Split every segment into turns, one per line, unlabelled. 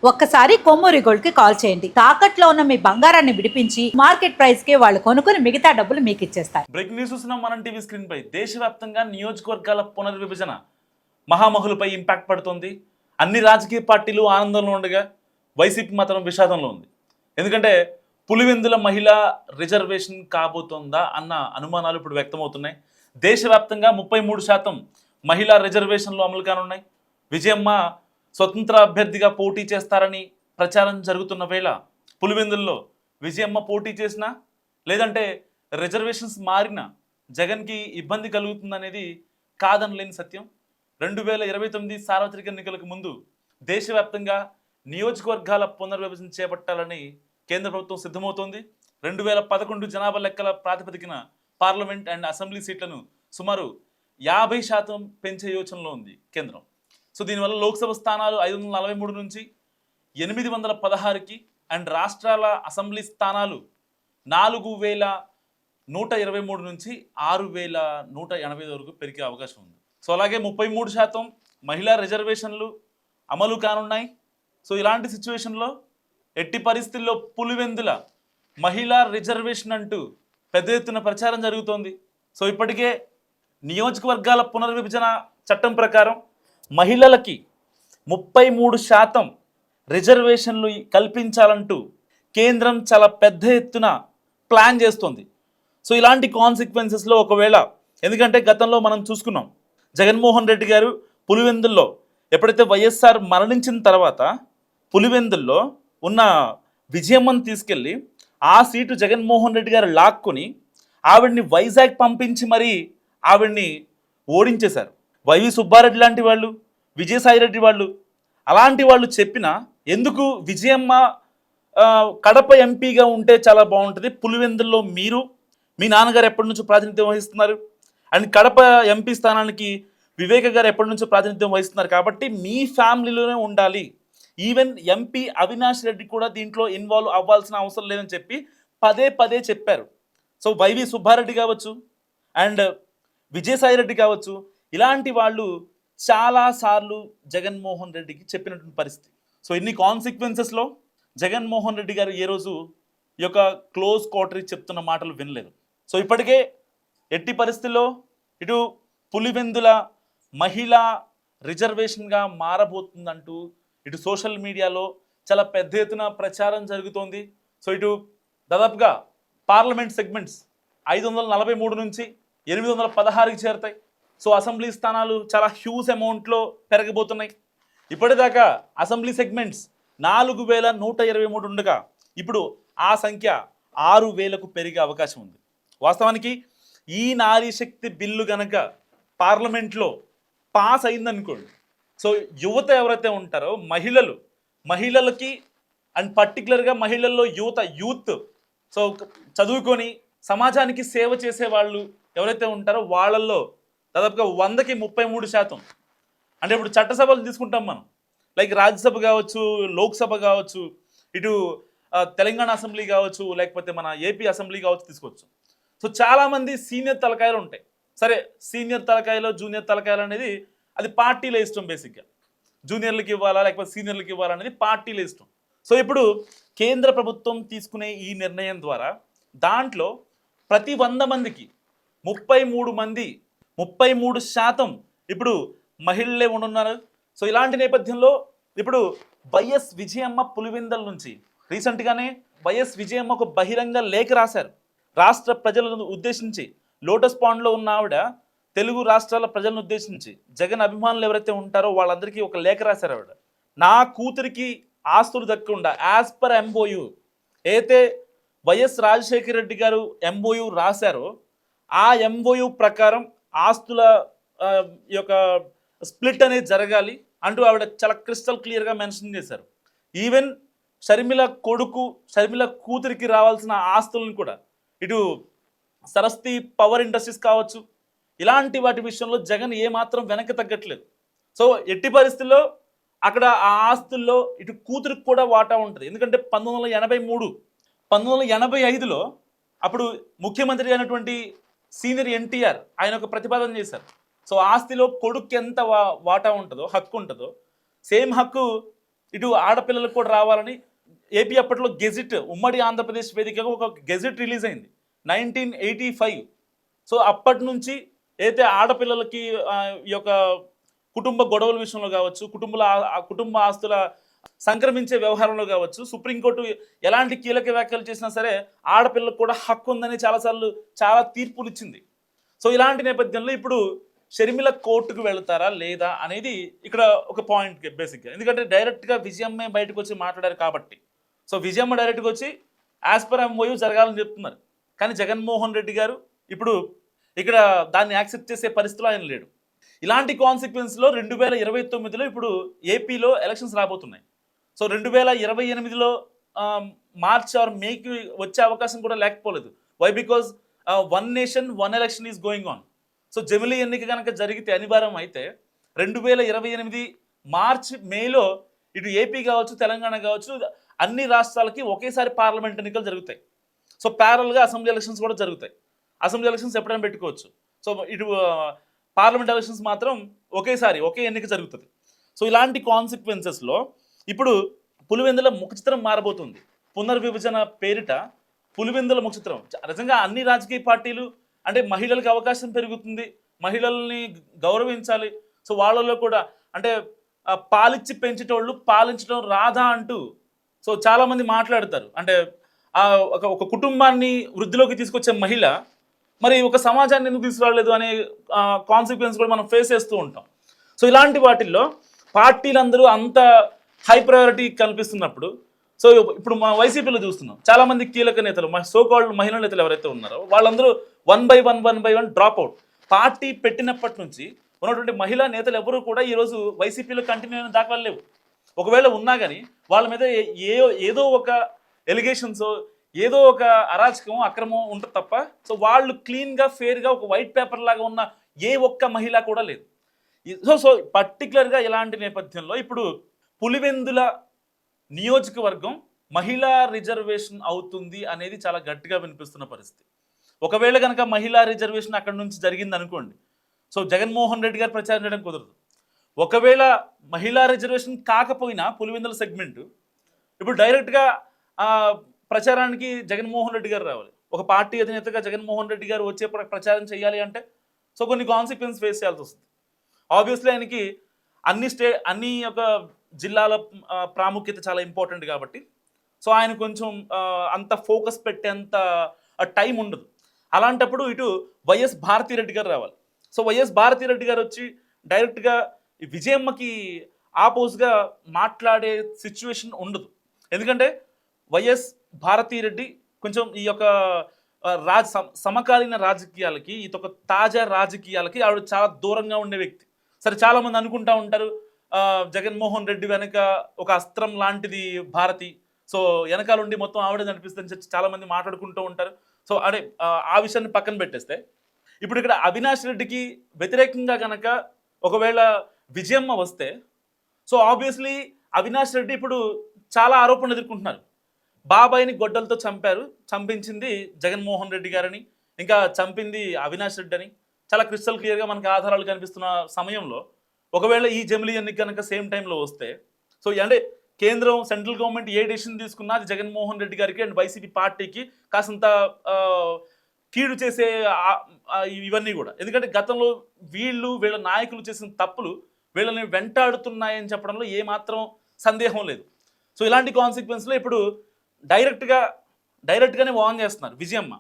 ఒక్కసారి కొమ్మూరి గోల్డ్ కి కాల్ చేయండి. తాకట్లో ఉన్న మీ బంగారాన్ని విడిపించి మార్కెట్ ప్రైస్ కి వాళ్ళు కొనుక్కుని మిగతా డబ్బులు మీకు ఇచ్చేస్తారు.
బ్రేకింగ్ న్యూస్ చూస్తున్నాం మనం టీవీ స్క్రీన్ పై. దేశవ్యాప్తంగా నియోజకవర్గాల పునర్విభజన మహామహులపై ఇంపాక్ట్ పడుతుంది. అన్ని రాజకీయ పార్టీలు ఆనందంలో ఉండగా వైసీపీ మాత్రం విషాదంలో ఉంది. ఎందుకంటే పులివెందుల మహిళా రిజర్వేషన్ కాబోతుందా అన్న అనుమానాలు ఇప్పుడు వ్యక్తమవుతున్నాయి. దేశవ్యాప్తంగా 33% మహిళా రిజర్వేషన్లు అమలు కానున్నాయి. విజయమ్మ స్వతంత్ర అభ్యర్థిగా పోటీ చేస్తారని ప్రచారం జరుగుతున్న వేళ పులివెందుల్లో విజయమ్మ పోటీ చేసినా లేదంటే రిజర్వేషన్స్ మారినా జగన్కి ఇబ్బంది కలుగుతుందనేది కాదనలేని సత్యం. 2029 సార్వత్రిక ఎన్నికలకు ముందు దేశవ్యాప్తంగా నియోజకవర్గాల పునర్విభజన చేపట్టాలని కేంద్ర ప్రభుత్వం సిద్ధమవుతోంది. 2011 జనాభా లెక్కల ప్రాతిపదికన పార్లమెంట్ అండ్ అసెంబ్లీ సీట్లను సుమారు 50% పెంచే యోచనలో ఉంది కేంద్రం. సో దీనివల్ల లోక్సభ స్థానాలు 543 నుంచి 816కి అండ్ రాష్ట్రాల అసెంబ్లీ స్థానాలు 4123 నుంచి 6185 వరకు పెరిగే అవకాశం ఉంది. సో అలాగే 33% మహిళా రిజర్వేషన్లు అమలు కానున్నాయి. సో ఇలాంటి సిచ్యువేషన్లో ఎట్టి పరిస్థితుల్లో పులివెందుల మహిళా రిజర్వేషన్ అంటూ పెద్ద ఎత్తున ప్రచారం జరుగుతోంది. సో ఇప్పటికే నియోజకవర్గాల పునర్విభజన చట్టం ప్రకారం మహిళలకి 33% రిజర్వేషన్లు కల్పించాలంటూ కేంద్రం చాలా పెద్ద ఎత్తున ప్లాన్ చేస్తుంది. సో ఇలాంటి కాన్సిక్వెన్సెస్లో ఒకవేళ, ఎందుకంటే గతంలో మనం చూసుకున్నాం జగన్మోహన్ రెడ్డి గారు పులివెందుల్లో ఎప్పుడైతే వైఎస్ఆర్ మరణించిన తర్వాత పులివెందుల్లో ఉన్న విజయమ్మను తీసుకెళ్ళి ఆ సీటు జగన్మోహన్ రెడ్డి గారు లాక్కొని ఆవిడ్ని వైజాగ్ పంపించి మరీ ఆవిడ్ని ఓడించేశారు. వైవి సుబ్బారెడ్డి లాంటి వాళ్ళు, విజయసాయిరెడ్డి వాళ్ళు, అలాంటి వాళ్ళు చెప్పినా ఎందుకు విజయమ్మ కడప ఎంపీగా ఉంటే చాలా బాగుంటుంది, పులివెందుల్లో మీరు మీ నాన్నగారు ఎప్పటి నుంచో ప్రాతినిధ్యం వహిస్తున్నారు అండ్ కడప ఎంపీ స్థానానికి వివేక గారు ఎప్పటి నుంచో ప్రాతినిధ్యం వహిస్తున్నారు కాబట్టి మీ ఫ్యామిలీలోనే ఉండాలి, ఈవెన్ ఎంపీ అవినాష్ రెడ్డి కూడా దీంట్లో ఇన్వాల్వ్ అవ్వాల్సిన అవసరం లేదని చెప్పి పదే పదే చెప్పారు. సో వైవి సుబ్బారెడ్డి కావచ్చు అండ్ విజయసాయిరెడ్డి కావచ్చు, ఇలాంటి వాళ్ళు చాలాసార్లు జగన్మోహన్ రెడ్డికి చెప్పినటువంటి పరిస్థితి. సో ఇన్ని కాన్సిక్వెన్సెస్లో జగన్మోహన్ రెడ్డి గారు ఏ రోజు ఈ యొక్క క్లోజ్ క్వార్టరీ చెప్తున్న మాటలు వినలేదు. సో ఇప్పటికే ఎట్టి పరిస్థితుల్లో ఇటు పులివెందుల మహిళా రిజర్వేషన్గా మారబోతుందంటూ ఇటు సోషల్ మీడియాలో చాలా పెద్ద ఎత్తున ప్రచారం జరుగుతోంది. సో ఇటు దాదాపుగా పార్లమెంట్ సెగ్మెంట్స్ 543 నుంచి 816కి చేరుతాయి. సో అసెంబ్లీ స్థానాలు చాలా హ్యూజ్ అమౌంట్లో పెరగబోతున్నాయి. ఇప్పటిదాకా అసెంబ్లీ సెగ్మెంట్స్ 4123 ఉండగా ఇప్పుడు ఆ సంఖ్య 6000కు పెరిగే అవకాశం ఉంది. వాస్తవానికి ఈ నారీ శక్తి బిల్లు గనక పార్లమెంట్లో పాస్ అయిందనుకోండి, సో యువత ఎవరైతే ఉంటారో మహిళలకి అండ్ పర్టికులర్గా మహిళల్లో యూత్ సో చదువుకొని సమాజానికి సేవ చేసే వాళ్ళు ఎవరైతే ఉంటారో వాళ్ళల్లో దాదాపుగా 100కి 33%. అంటే ఇప్పుడు చట్టసభలు తీసుకుంటాం మనం, లైక్ రాజ్యసభ కావచ్చు, లోక్సభ కావచ్చు, ఇటు తెలంగాణ అసెంబ్లీ కావచ్చు, లేకపోతే మన ఏపీ అసెంబ్లీ కావచ్చు తీసుకోవచ్చు. సో చాలామంది సీనియర్ తలకాయలు ఉంటాయి. సరే, సీనియర్ తలకాయలో జూనియర్ తలకాయలు అనేది అది పార్టీల ఇష్టం. బేసిక్గా జూనియర్లకి ఇవ్వాలా లేకపోతే సీనియర్లకి ఇవ్వాలనేది పార్టీల ఇష్టం. సో ఇప్పుడు కేంద్ర ప్రభుత్వం తీసుకునే ఈ నిర్ణయం ద్వారా దాంట్లో ప్రతి 100 మందికి 33% ఇప్పుడు మహిళలే ఉండనున్నారు. సో ఇలాంటి నేపథ్యంలో ఇప్పుడు వైఎస్ విజయమ్మ పులివెందుల నుంచి రీసెంట్గానే వైఎస్ విజయమ్మ ఒక బహిరంగ లేఖ రాశారు. రాష్ట్ర ప్రజలను ఉద్దేశించి, లోటస్ పాండ్లో ఉన్న ఆవిడ తెలుగు రాష్ట్రాల ప్రజలను ఉద్దేశించి జగన్ అభిమానులు ఎవరైతే ఉంటారో వాళ్ళందరికీ ఒక లేఖ రాశారు. ఆవిడ నా కూతురికి ఆస్తులు దక్కకుండా యాజ్ పర్ ఎంఓయూ అయితే వైఎస్ రాజశేఖర రెడ్డి గారు ఎంఓయూ రాశారో ఆ ఎంఓయూ ప్రకారం ఆస్తుల యొక్క స్ప్లిట్ అనేది జరగాలి అంటూ ఆవిడ చాలా క్రిస్టల్ క్లియర్గా మెన్షన్ చేశారు. ఈవెన్ షర్మిల కూతురికి రావాల్సిన ఆస్తులను కూడా ఇటు సరస్వతి పవర్ ఇండస్ట్రీస్ కావచ్చు, ఇలాంటి వాటి విషయంలో జగన్ ఏమాత్రం వెనక్కి తగ్గట్లేదు. సో ఎట్టి పరిస్థితుల్లో అక్కడ ఆ ఆస్తుల్లో ఇటు కూతురికి కూడా వాటా ఉంటుంది. ఎందుకంటే 1985లో అప్పుడు ముఖ్యమంత్రి అయినటువంటి సీనియర్ ఎన్టీఆర్ ఆయన ఒక ప్రతిపాదన చేశారు. సో ఆస్తిలో కొడుకు ఎంత వాటా ఉంటుందో, హక్కు ఉంటుందో, సేమ్ హక్కు ఇటు ఆడపిల్లలకు కూడా రావాలని ఏపీ అప్పట్లో గెజిట్ ఉమ్మడి ఆంధ్రప్రదేశ్ వేదికగా ఒక గెజిట్ రిలీజ్ అయింది 1985. సో అప్పటి నుంచి అయితే ఆడపిల్లలకి ఈ యొక్క కుటుంబ గొడవల విషయంలో కావచ్చు, కుటుంబ ఆస్తుల సంక్రమించే వ్యవహారంలో కావచ్చు, సుప్రీంకోర్టు ఎలాంటి కీలక వ్యాఖ్యలు చేసినా సరే ఆడపిల్లకు కూడా హక్కు ఉందని చాలాసార్లు చాలా తీర్పులు ఇచ్చింది. సో ఇలాంటి నేపథ్యంలో ఇప్పుడు షర్మిల కోర్టుకు వెళ్తారా లేదా అనేది ఇక్కడ ఒక పాయింట్ బేసిక్గా. ఎందుకంటే డైరెక్ట్గా విజయమ్మే బయటకు వచ్చి మాట్లాడారు కాబట్టి. సో విజయమ్మ డైరెక్ట్గా వచ్చి యాజ్ పర్ ఎంఓయూ జరగాలని చెప్తున్నారు. కానీ జగన్మోహన్ రెడ్డి గారు ఇప్పుడు ఇక్కడ దాన్ని యాక్సెప్ట్ చేసే పరిస్థితిలో ఆయన లేడు. ఇలాంటి కాన్సిక్వెన్స్లో 2029లో ఇప్పుడు ఏపీలో ఎలక్షన్స్ రాబోతున్నాయి. సో 2028లో మార్చ్ ఆర్ మేకి వచ్చే అవకాశం కూడా లేకపోలేదు. Why? Because one nation one election is going on. So జమిలీ ఎన్నిక కనుక జరిగితే అనివార్యం అయితే 2028 మార్చ్ మేలో ఇటు ఏపీ కావచ్చు, తెలంగాణ కావచ్చు, అన్ని రాష్ట్రాలకి ఒకేసారి పార్లమెంట్ ఎన్నికలు జరుగుతాయి. సో ప్యారల్గా అసెంబ్లీ ఎలక్షన్స్ కూడా జరుగుతాయి. అసెంబ్లీ ఎలక్షన్స్ ఎప్పుడైనా పెట్టుకోవచ్చు. సో ఇటు పార్లమెంట్ ఎలక్షన్స్ మాత్రం ఒకే ఎన్నిక జరుగుతుంది. సో ఇలాంటి కాన్సిక్వెన్సెస్లో ఇప్పుడు పులివెందుల ముఖచిత్రం మారబోతుంది. పునర్విభజన పేరిట పులివెందుల ముఖచిత్రం నిజంగా అన్ని రాజకీయ పార్టీలు అంటే మహిళలకు అవకాశం పెరుగుతుంది, మహిళల్ని గౌరవించాలి. సో వాళ్ళలో కూడా అంటే పాలిచ్చి పెంచేటోళ్ళు పాలించడం రాదా అంటూ సో చాలామంది మాట్లాడతారు. అంటే ఒక కుటుంబాన్ని వృద్ధిలోకి తీసుకొచ్చే మహిళ మరి ఒక సమాజాన్ని ఎందుకు తీసుకురాలేదు అనే కాన్సిక్వెన్స్ కూడా మనం ఫేస్ చేస్తూ ఉంటాం. సో ఇలాంటి వాటిల్లో పార్టీలందరూ అంత హై ప్రయారిటీ కల్పిస్తున్నప్పుడు సో ఇప్పుడు మన వైసీపీలో చూస్తున్నాం చాలామంది కీలక నేతలు సోకాల్డ్ మహిళా నేతలు ఎవరైతే ఉన్నారో వాళ్ళందరూ one by one drop out. Party పెట్టినప్పటి నుంచి ఉన్నటువంటి మహిళా నేతలు ఎవరు కూడా ఈరోజు వైసీపీలో కంటిన్యూ అయిన దాఖలాలు లేవు. ఒకవేళ ఉన్నా కానీ వాళ్ళ మీద ఏదో ఒక ఎలిగేషన్స్, ఏదో ఒక అరాచకం, అక్రమం ఉంటుంది తప్ప సో వాళ్ళు క్లీన్గా ఫెయిర్గా ఒక వైట్ పేపర్ లాగా ఉన్న ఏ ఒక్క మహిళ కూడా లేదు. సో పర్టికులర్గా ఇలాంటి నేపథ్యంలో ఇప్పుడు పులివెందుల నియోజకవర్గం మహిళా రిజర్వేషన్ అవుతుంది అనేది చాలా గట్టిగా వినిపిస్తున్న పరిస్థితి. ఒకవేళ కనుక మహిళా రిజర్వేషన్ అక్కడ నుంచి జరిగింది అనుకోండి, సో జగన్మోహన్ రెడ్డి గారు ప్రచారం చేయడం కుదరదు. ఒకవేళ మహిళా రిజర్వేషన్ కాకపోయినా పులివెందుల సెగ్మెంట్ ఇప్పుడు డైరెక్ట్గా ప్రచారానికి జగన్మోహన్ రెడ్డి గారు రావాలి. ఒక పార్టీ అధినేతగా జగన్మోహన్ రెడ్డి గారు వచ్చే ప్రచారం చేయాలి అంటే సో కొన్ని కాన్సిక్వెన్స్ ఫేస్ చేయాల్సి వస్తుంది. ఆబ్వియస్లీ ఆయనకి అన్ని ఒక జిల్లాల ప్రాముఖ్యత చాలా ఇంపార్టెంట్ కాబట్టి సో ఆయన కొంచెం అంత ఫోకస్ పెట్టేంత టైం ఉండదు. అలాంటప్పుడు ఇటు వైఎస్ భారతిరెడ్డి గారు రావాలి. సో వైఎస్ భారతిరెడ్డి గారు వచ్చి డైరెక్ట్గా విజయమ్మకి ఆపోజ్గా మాట్లాడే సిచ్యువేషన్ ఉండదు. ఎందుకంటే వైఎస్ భారతిరెడ్డి కొంచెం ఈ యొక్క సమకాలీన రాజకీయాలకి, ఈ యొక్క తాజా రాజకీయాలకి ఆవిడ చాలా దూరంగా ఉండే వ్యక్తి. సరే చాలామంది అనుకుంటా ఉంటారు జగన్మోహన్ రెడ్డి వెనక ఒక అస్త్రం లాంటిది భారతి, సో వెనకాలండి మొత్తం ఆవిడ అనిపిస్తుంది చాలామంది మాట్లాడుకుంటూ ఉంటారు. సో అదే ఆ విషయాన్ని పక్కన పెట్టేస్తే ఇప్పుడు ఇక్కడ అవినాష్ రెడ్డికి వ్యతిరేకంగా కనుక ఒకవేళ విజయమ్మ వస్తే సో ఆబ్వియస్లీ అవినాష్ రెడ్డి ఇప్పుడు చాలా ఆరోపణలు ఎదుర్కొంటున్నారు. బాబాయిని గొడ్డలతో చంపించింది జగన్మోహన్ రెడ్డి గారని, ఇంకా చంపింది అవినాష్ రెడ్డి అని చాలా క్రిస్టల్ క్లియర్గా మనకు ఆధారాలు కనిపిస్తున్న సమయంలో ఒకవేళ ఈ జమిలీ ఎన్నిక కనుక సేమ్ టైంలో వస్తే సో అంటే కేంద్రం సెంట్రల్ గవర్నమెంట్ ఏ డెసిషన్ తీసుకున్నా అది జగన్మోహన్ రెడ్డి గారికి అండ్ వైసీపీ పార్టీకి కాసంత కీడు చేసే ఇవన్నీ కూడా. ఎందుకంటే గతంలో వీళ్ళ నాయకులు చేసిన తప్పులు వీళ్ళని వెంటాడుతున్నాయని చెప్పడంలో ఏమాత్రం సందేహం లేదు. సో ఇలాంటి కాన్సిక్వెన్స్లో ఇప్పుడు డైరెక్ట్గానే వార్న్ చేస్తున్నారు విజయమ్మ,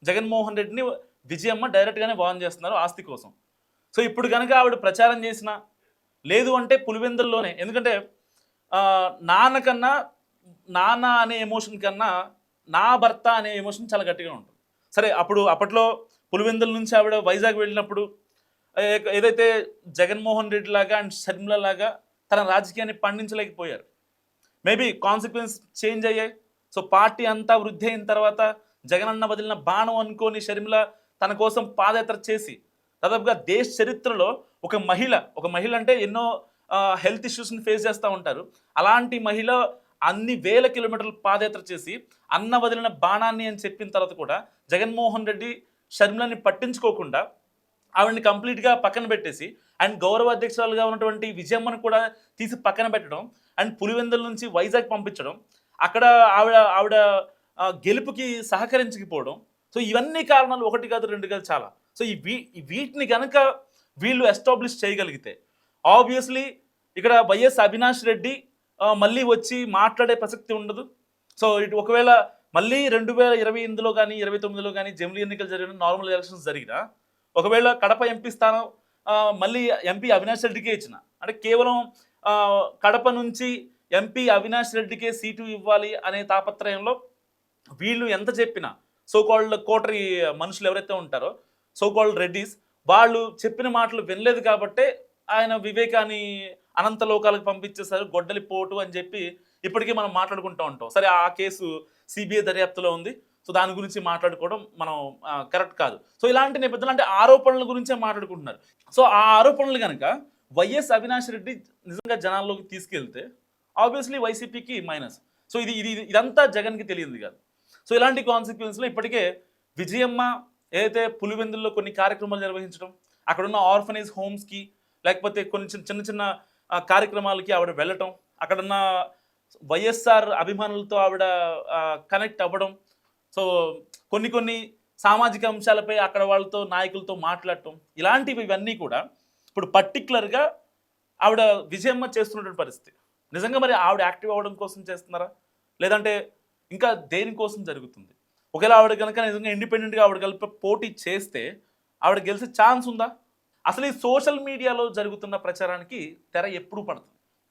జగన్మోహన్ రెడ్డిని విజయమ్మ డైరెక్ట్గానే వార్న్ చేస్తున్నారు ఆస్తి కోసం. సో ఇప్పుడు కనుక ఆవిడ ప్రచారం చేసిన లేదు అంటే పులివెందుల్లోనే, ఎందుకంటే నాన్న అనే ఎమోషన్ కన్నా నా భర్త అనే ఎమోషన్ చాలా గట్టిగా ఉంటుంది. సరే అప్పట్లో పులివెందుల నుంచి ఆవిడ వైజాగ్ వెళ్ళినప్పుడు ఏదైతే జగన్మోహన్ రెడ్డి లాగా అండ్ షర్మిల లాగా తన రాజకీయాన్ని పండించలేకపోయారు. మేబీ కాన్సిక్వెన్స్ చేంజ్ అయ్యాయి. సో పార్టీ అంతా వృద్ధి అయిన తర్వాత జగనన్న వదిలిన బాణం అనుకోని షర్మిల తన కోసం పాదయాత్ర చేసి దాదాపుగా దేశ చరిత్రలో ఒక మహిళ అంటే ఎన్నో హెల్త్ ఇష్యూస్ని ఫేస్ చేస్తూ ఉంటారు. అలాంటి మహిళ అన్ని వేల కిలోమీటర్లు పాదయాత్ర చేసి అన్న వదిలిన బాణాన్ని అని చెప్పిన తర్వాత కూడా జగన్మోహన్ రెడ్డి షర్మిలని పట్టించుకోకుండా ఆవిడని కంప్లీట్గా పక్కన పెట్టేసి అండ్ గౌరవ అధ్యక్షురాలుగా ఉన్నటువంటి విజయమ్మను కూడా తీసి పక్కన పెట్టడం అండ్ పులివెందుల నుంచి వైజాగ్ పంపించడం, అక్కడ ఆవిడ ఆవిడ గెలుపుకి సహకరించకపోవడం. సో ఇవన్నీ కారణాలు ఒకటి కాదు రెండు కాదు చాలా. సో వీటిని కనుక వీళ్ళు ఎస్టాబ్లిష్ చేయగలిగితే ఆబ్వియస్లీ ఇక్కడ వైఎస్ అవినాష్ రెడ్డి మళ్ళీ వచ్చి మాట్లాడే ప్రసక్తి ఉండదు. సో ఇటు ఒకవేళ మళ్ళీ 2028లో కానీ 29లో కానీ జమిలీ ఎన్నికలు జరిగిన, నార్మల్ ఎలక్షన్స్ జరిగినా, ఒకవేళ కడప ఎంపీ స్థానం మళ్ళీ ఎంపీ అవినాష్ రెడ్డికే ఇచ్చిన, అంటే కేవలం కడప నుంచి ఎంపీ అవినాష్ రెడ్డికే సీటు ఇవ్వాలి అనే తాపత్రయంలో వీళ్ళు ఎంత చెప్పినా సోకాల్డ్ కోటరీ మనుషులు ఎవరైతే ఉంటారో సోకాల్డ్ రెడ్డిస్, వాళ్ళు చెప్పిన మాటలు వినలేదు కాబట్టే ఆయన వివేకాన్ని అనంత లోకాలకు పంపించేశారు, గొడ్డలి పోటు అని చెప్పి ఇప్పటికీ మనం మాట్లాడుకుంటూ ఉంటాం. సరే ఆ కేసు సిబిఐ దర్యాప్తులో ఉంది, సో దాని గురించి మాట్లాడుకోవడం మనం కరెక్ట్ కాదు. సో ఇలాంటి నేపథ్యంలో అంటే ఆరోపణల గురించే మాట్లాడుకుంటున్నారు. సో ఆ ఆరోపణలు కనుక వైఎస్ అవినాష్ రెడ్డి నిజంగా జనాల్లోకి తీసుకెళ్తే ఆబ్వియస్లీ వైసీపీకి మైనస్. సో ఇదంతా జగన్కి తెలియదు కాదు. సో ఇలాంటి కాన్సిక్వెన్స్లో ఇప్పటికే విజయమ్మ ఏదైతే పులివెందుల్లో కొన్ని కార్యక్రమాలు నిర్వహించడం, అక్కడున్న ఆర్ఫనేజ్ హోమ్స్కి లేకపోతే కొన్ని చిన్న చిన్న కార్యక్రమాలకి ఆవిడ వెళ్ళటం, అక్కడున్న వైఎస్ఆర్ అభిమానులతో ఆవిడ కనెక్ట్ అవ్వడం, సో కొన్ని సామాజిక అంశాలపై అక్కడ వాళ్ళతో నాయకులతో మాట్లాడటం, ఇవన్నీ కూడా ఇప్పుడు పర్టికులర్గా ఆవిడ విజయమ్మ చేస్తున్నటువంటి పరిస్థితి. నిజంగా మరి ఆవిడ యాక్టివ్ అవ్వడం కోసం చేస్తున్నారా, లేదంటే ఇంకా దేనికోసం జరుగుతుంది? ఒకవేళ ఆవిడ కనుక నిజంగా ఇండిపెండెంట్గా ఆవిడ కలిపి పోటీ చేస్తే ఆవిడ గెలిచే ఛాన్స్ ఉందా? అసలు ఈ సోషల్ మీడియాలో జరుగుతున్న ప్రచారానికి తెర ఎప్పుడు పడుతుంది?